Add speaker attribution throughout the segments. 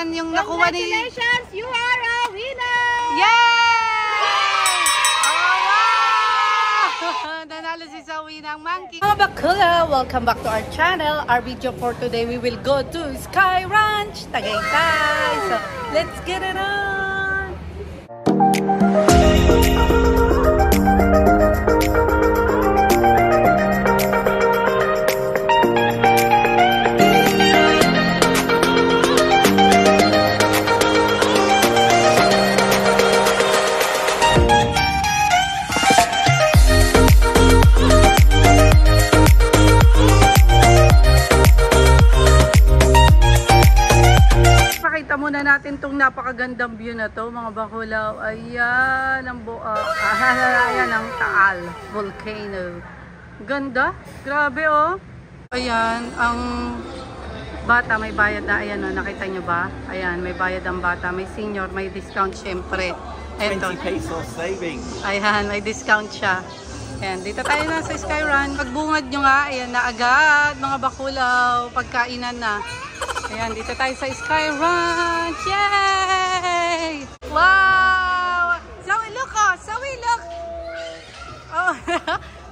Speaker 1: Yung nakuha ni...
Speaker 2: Congratulations! You are a winner!
Speaker 1: Yay! Oh, wow! Nanalo si Zoe ng monkey. Mga bakula, welcome back to our channel. Our video for today, we will go to Sky Ranch, Tagaytay. So, let's get it on! Muna natin tong napakagandang view na to, mga bakulaw. Ayan ang ayan ang Taal volcano. Ganda, grabe oh. Ayan ang bata, may bayad na. Ayan oh, nakita nyo ba? Ayan, may bayad ang bata, may senior, may discount syempre. Eto,
Speaker 3: 20 pesos saving.
Speaker 1: ayan, may discount siya. Ayan, dito tayo na sa Sky Ranch. Pagbungad nyo nga, ayan na agad mga bakulaw, pagkainan na. Ayan, dito tayo sa Sky Ranch. Yay! Wow! Zoe, look oh! Zoe, look! Oh,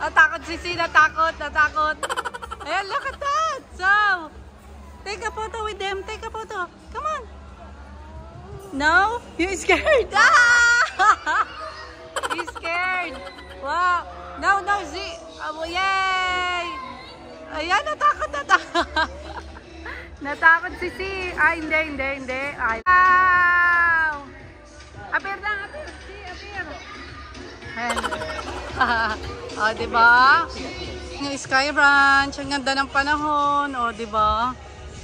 Speaker 1: natakot si Sina. Natakot. Ayan, look at that! So, take a photo with them. Take a photo. Come on. No? You're scared? Ah! You're scared. Wow. No, Z. Oh, yay! Ayan, natakot. Natakot si Si. Ay, hindi. Ay. Wow! Apir na, Si, apir. Ayan. O, diba? Yung Sky Ranch. Ang ganda ng panahon. O, diba?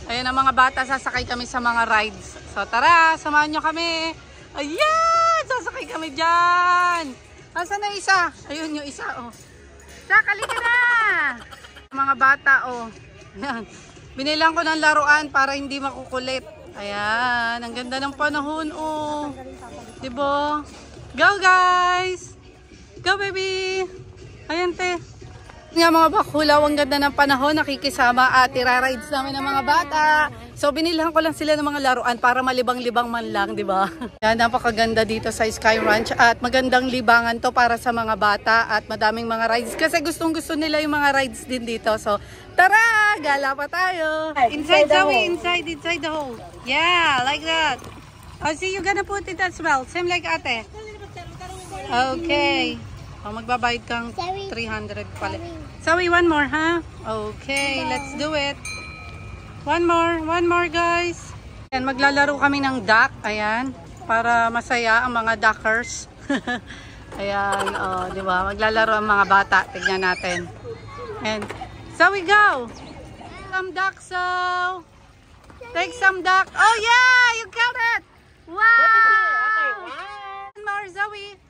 Speaker 1: Ayan ang mga bata. Sasakay kami sa mga rides. So, tara. Samahan nyo kami. Ayan! Sasakay kami dyan. Asan na isa? Ayun yung isa, o. Sakali ka na! Mga bata, o. Ayan. Binilang ko ng laruan para hindi makukulit. Ayan, ang ganda ng panahon, oh. Diba? Go, guys! Go, baby! Ayan, te. Nga mga bakulaw, ang ganda ng panahon. Nakikisama at tira-rides namin ng mga bata. So, binilhan ko lang sila ng mga laruan para malibang-libang man lang, diba? Ayan, napakaganda dito sa Sky Ranch. At magandang libangan to para sa mga bata at madaming mga rides. Kasi gustong-gusto nila yung mga rides din dito. So, tara! Gala pa tayo! Inside, Zoe! Inside the hole. Yeah, like that. Oh, see, you gonna put it as well. Same like ate. Okay. Oh, magbabayad kang 300 pala. Zoe, one more, ha? Okay, let's do it. One more, guys. Ayan, maglalaro kami ng duck. Ayan, para masaya ang mga duckers. Ayan, oh, di ba? Maglalaro ang mga bata. Tignan natin. And Zoe, go! Some duck, so take some duck. Oh yeah, you got it! Wow!
Speaker 2: Okay,
Speaker 1: One more, Zoe.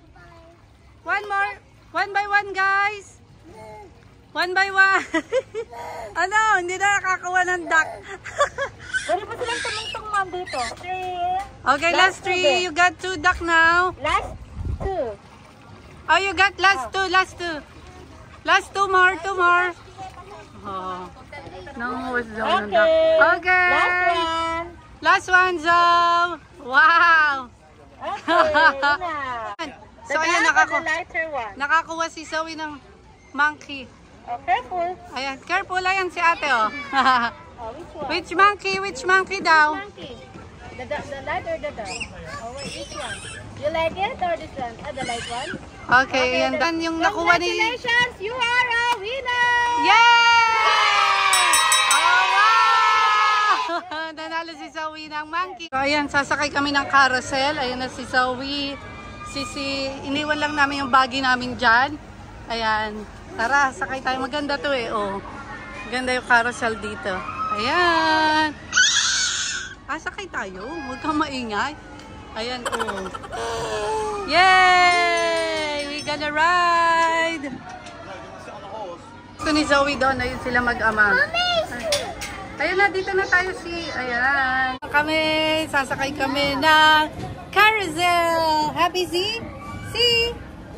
Speaker 1: One more. One by one, guys. One by one. Ano? Hindi na nakakuha ng duck.
Speaker 2: Pwede pa silang tumungtong, ma'am, dito. 3.
Speaker 1: Okay, last 3. You got 2 duck now.
Speaker 2: Last 2.
Speaker 1: Oh, you got last 2. Last 2 more. Oh. No, what's the one duck? Okay. Last one, Zoe. Wow.
Speaker 2: Okay,
Speaker 1: So, ayan, nakakuha si Zoe ng monkey.
Speaker 2: Oh, careful.
Speaker 1: Ayan, careful. Ayan si ate, oh.
Speaker 2: Oh, which one?
Speaker 1: Which monkey daw?
Speaker 2: Monkey. The light or the dark? Oh, wait, which one? You like it or this one? The light one?
Speaker 1: Okay, ayan. Yung nakuha ni...
Speaker 2: Congratulations! You are a winner!
Speaker 1: Yay! Oh, wow! Nanalo si Zoe ng monkey. So, ayan, sasakay kami ng carousel. Ayan na si Zoe. Iniwan lang namin yung baggy namin dyan. Ayan. Tara, sakay tayo. Maganda to eh. Oh. Maganda yung carousel dito. Ayan. Sakay tayo. Huwag kang maingay. Ayan, oh. Yay! We gonna ride! Ito ni Zoe doon. Ayun sila mag-ama. Ayun na, dito na tayo ayan. Sasakay kami ng carousel. Happy Z?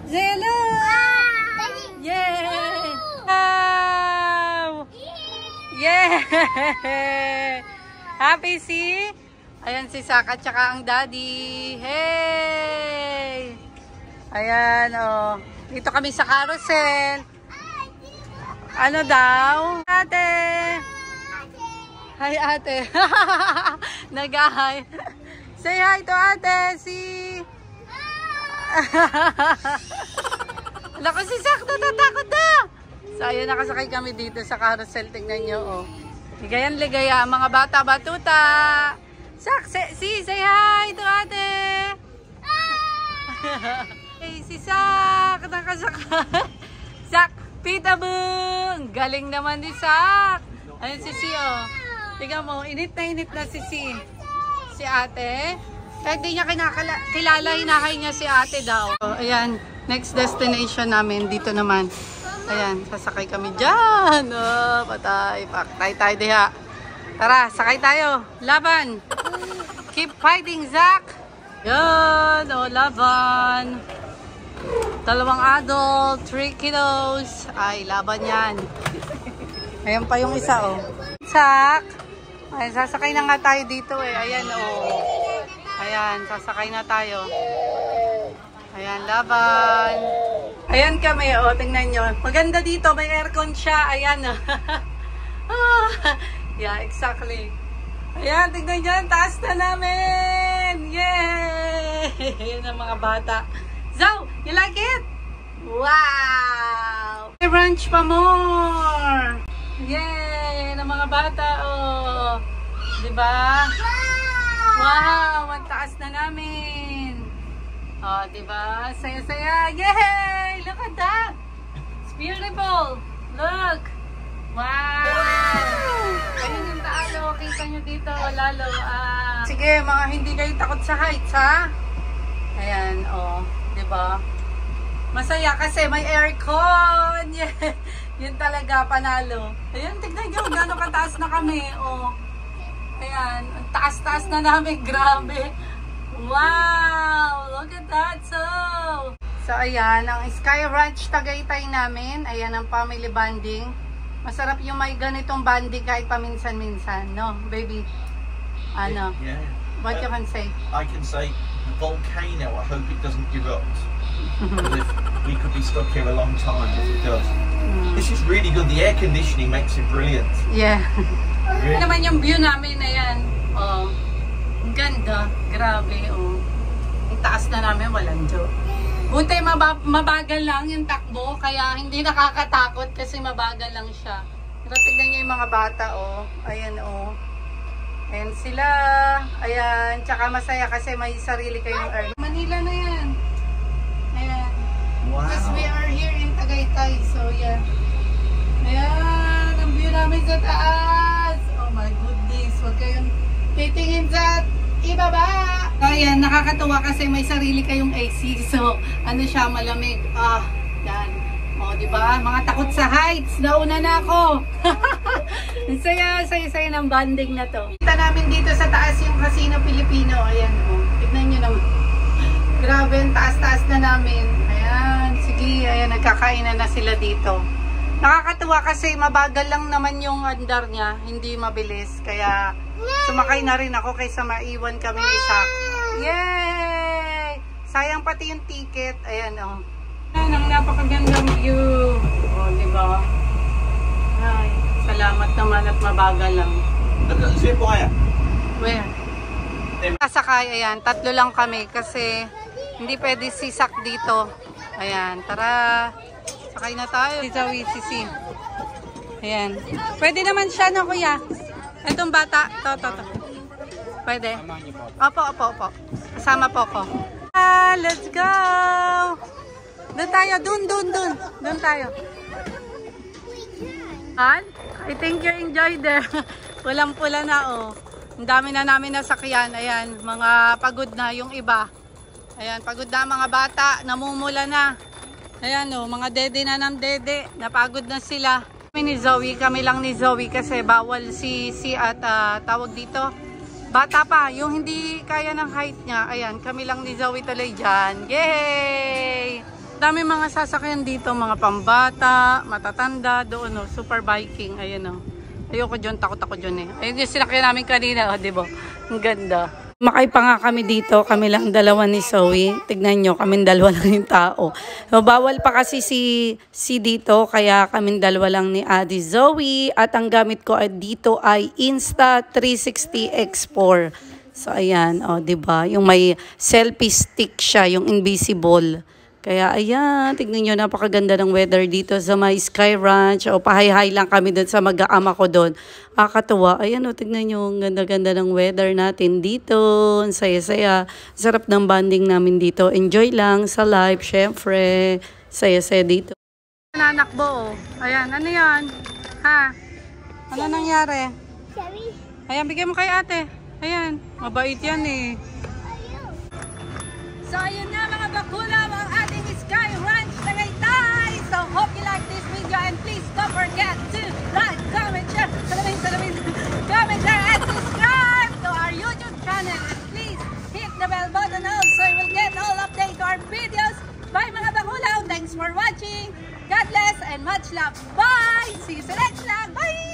Speaker 1: Zelo! Yay! Wow! Yay! Happy Ayan si Saka at saka ang daddy. Hey! Ayan, oh. Dito kami sa carousel. Ano daw? Ate! Hi, ate. Nag-hi. Say hi to ate. Si... Naku, si Sak, natatakot na. So, ayan, nakasakay kami dito sa carousel. Tingnan nyo, oh. Ligayan-ligaya ang mga bata-batuta. Sak, say hi to ate. Hey, si Sak, nakasakay. Sak, pitabong. Galing naman ni Sak. Ayun si Si, oh. Tingnan mo, init na si Si. Si ate. Kahit di niya kilala, hinahay niya si ate daw. So, ayan, next destination namin. Dito naman. Ayan, sasakay kami dyan. Oh, patay. Paktay tayo diha. Tara, sakay tayo. Laban. Keep fighting, Zach. Yan, oh, laban. 2 adult, 3 kiddos. Ay, laban yan. Ayan pa yung isa, oh. Zach. Ay, sasakay na nga tayo dito, eh. Ayan, oh. Ayan, sasakay na tayo. Ayan, laban. Ayan kami, oh, tingnan nyo. Maganda dito, may aircon siya. Ayan, oh. Yeah, exactly. Ayan, tingnan nyo, taas na namin. Yay! Ayan ang mga bata. Zoe, you like it? Wow! May brunch pa more. Yay! Ayan ang mga bata, oh. Diba? Wow! Ang taas na namin. Oh, diba? Saya-saya. Yay! Look at that! It's beautiful. Look! Wow! Ayun yung taalo. Kita nyo dito lalo. Sige, mga hindi kayo takot sa heights, ha? Ayan, oh. Diba? Masaya kasi may aircon. Yeah. Yun talaga, panalo. Ayan, tignan nyo. Gano'ng kataas na kami. Oh. Ayan, ang taas-taas na namin. Grabe. Wow! Look at that. So ayan, ang Sky Ranch Tagaytay namin. Ayan ang family bonding. Masarap yung may ganitong bonding kahit paminsan-minsan. No, baby? Ano?
Speaker 3: Yeah.
Speaker 1: What you can say?
Speaker 3: I can say the volcano, I hope it doesn't erupt. Because we could be stuck here a long time if it does. This is really good. The air conditioning makes it brilliant.
Speaker 1: Yeah.
Speaker 3: Really?
Speaker 1: Ano naman yung view namin, ayan. Oh, ang ganda. Grabe, oh. Ang taas na namin, walang joke. Buti mabagal lang yung takbo, kaya hindi nakakatakot kasi mabagal lang siya. Pero tignan niyo yung mga bata, oh. Ayan, oh. Ayan sila. Ayan. Tsaka masaya kasi may sarili kayong earn. Manila na yan. Ayan.
Speaker 3: Wow.
Speaker 1: Because we are here in Tagaytay, so yeah. Ayan, ang view namin sa taas. Oh my goodness, huwag kayong titingin sa ibaba. Ayan, nakakatuwa kasi may sarili kayong AC. So, ano siya, malamig. Yan. O, diba? Mga takot sa heights. Nauna na ako. Ang saya ng banding na to. Kita namin dito sa taas yung Casino Filipino. Ayan, o. Tignan nyo naman. Grabe, ang taas-taas na namin. Ayan, sige. Ayan, nagkakainan na sila dito. Nakakatuwa kasi mabagal lang naman yung andar niya. Hindi mabilis. Kaya, sumakay na rin ako kaysa maiwan kami ni Sak. Yay! Sayang pati yung ticket. Ayan, oh. Ayan, ang napakagandang view. Oh, diba? Ay, salamat naman at mabagal lang.
Speaker 3: Saan po kaya?
Speaker 1: Where? Kasakay, ayan. 3 lang kami kasi hindi pwede si Sak dito. Ayan, tara. Sakay na tayo. Si Zoe, si. Ayan. Pwede naman siya, no, kuya? Itong bata. To. Pwede? Opo. Kasama po ko. Let's go! Doon tayo. Doon tayo. I think you enjoyed there. Pulang-pula na, oh. Ang dami na namin nasakyan. Ayan, mga pagod na yung iba. Ayan, pagod na mga bata. Namumula na. Ayan, oh, mga dede na ng dede. Napagod na sila. Kami lang ni Zoe kasi bawal si at tawag dito. Bata pa, yung hindi kaya ng height niya. Ayan, kami lang ni Zoe tuloy dyan. Yay! Dami mga sasakyan dito, mga pambata, matatanda, doon, oh, super biking. Ayan, oh. Ayoko dyan, takot ako dyan, eh. Ayun yung sinakyan namin kanina, oh, diba? Ang ganda. Makay pa nga kami dito, kami lang dalawa ni Zoe. Tignan nyo, kami dalawa lang yung tao. So, bawal pa kasi si dito, kaya kami dalawa lang ni Ate Zoe. At ang gamit ko dito ay Insta360 X4. So, ayan, o, diba? Yung may selfie stick siya, yung invisible. Kaya, ayan, tignan nyo, napakaganda ng weather dito sa may Sky Ranch. O, pahay-hay lang kami doon sa mag-aama ko doon. Kakatuwa. Ayan, o, tignan nyo, ang ganda-ganda ng weather natin dito. Ang saya-saya. Sarap ng bonding namin dito. Enjoy lang sa live, syempre. Saya-saya dito. Nanakbo, o. Ayan, ano yan? Ha? Ano nangyari? Ayan, bigyan mo kay ate. Ayan, mabait yan eh. So, ayun na mga bakulaw, ang ating Sky Ranch Tagaytay. So, hope you like this video and please don't forget to like, comment, share, comment, share, and subscribe to our YouTube channel. And please hit the bell button also, you will get all updates to our videos. Bye mga bakulaw, thanks for watching. God bless and much love. Bye! See you sa next vlog. Bye!